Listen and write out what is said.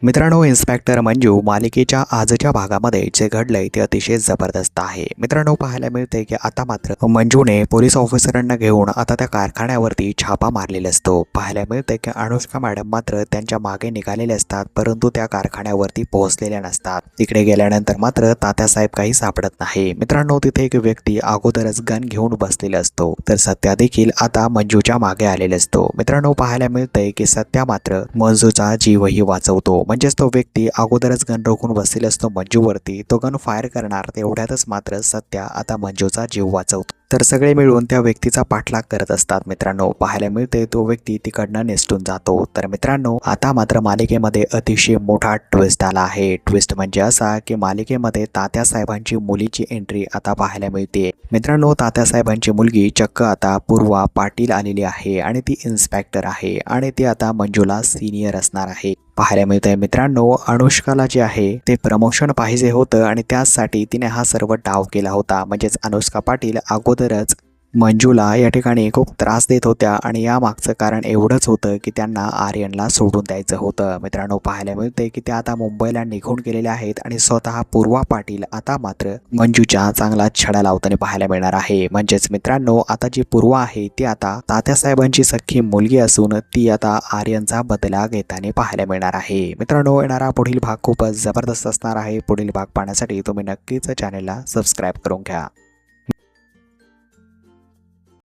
मित्रांनो, इन्स्पेक्टर मंजू मालिकेच्या आजच्या भागामध्ये जे घडलंय ते अतिशय जबरदस्त आहे. मित्रांनो, पाहायला मिळते की आता मात्र मंजूने पोलीस ऑफिसरांना घेऊन आता त्या कारखान्यावरती छापा मारलेला असतो. पाहायला मिळते की अनुष्का मॅडम मात्र त्यांच्या मागे निघालेले असतात, परंतु त्या कारखान्यावरती पोहोचलेल्या नसतात. तिकडे गेल्यानंतर मात्र तात्यासाहेब काही सापडत नाही. मित्रांनो, तिथे एक व्यक्ती अगोदरच गन घेऊन बसलेला असतो, तर सत्या देखील आता मंजूच्या मागे आलेला असतो. मित्रांनो, पाहायला मिळतंय की सत्या मात्र मंजूचा जीवही वाचवतो. म्हणजेच तो व्यक्ती अगोदरच गन रोखून बसलेला असतो मंजूवरती. तो गन फायर करणार तेवढ्यातच मात्र सत्या आता मंजूचा जीव वाचवतो. तर सगळे मिळून त्या व्यक्तीचा पाठलाग करत असतात. मित्रांनो, पाहायला मिळते तो व्यक्ती तिकडनं निसटून जातो. तर मित्रांनो, आता मात्र मालिकेमध्ये अतिशय मोठा ट्विस्ट आला आहे. ट्विस्ट म्हणजे असा की मालिकेमध्ये तात्यासाहेबांची मुलीची एंट्री आता पाहायला मिळते. मित्रांनो, तात्यासाहेबांची मुलगी चक्क आता पूर्वा पाटील आलेली आहे आणि ती इन्स्पेक्टर आहे आणि ती आता मंजूला सिनियर असणार आहे. पाहायला मिळतंय मित्रांनो, अनुष्काला जे आहे ते प्रमोशन पाहिजे होतं आणि त्यासाठी तिने हा सर्व डाव केला होता. म्हणजेच अनुष्का पाटील अगोदरच मंजूला या ठिकाणी खूप त्रास देत होत्या आणि या मागचं कारण एवढंच होतं की त्यांना आर्यनला सोडून द्यायचं होतं. मित्रांनो, पाहायला मिळते की त्या आता मुंबईला निघून गेलेले आहेत आणि स्वतः पूर्वा पाटील आता मात्र मंजूच्या चांगला छडा लावताना पाहायला मिळणार आहे. म्हणजेच मित्रांनो, आता जी पूर्वा आहे ती आता तात्यासाहेबांची सख्खी मुलगी असून ती आता आर्यनचा बदला घेताना पाहायला मिळणार आहे. मित्रांनो, येणारा पुढील भाग खूपच जबरदस्त असणार आहे. पुढील भाग पाहण्यासाठी तुम्ही नक्कीच चॅनेलला सबस्क्राईब करून घ्या.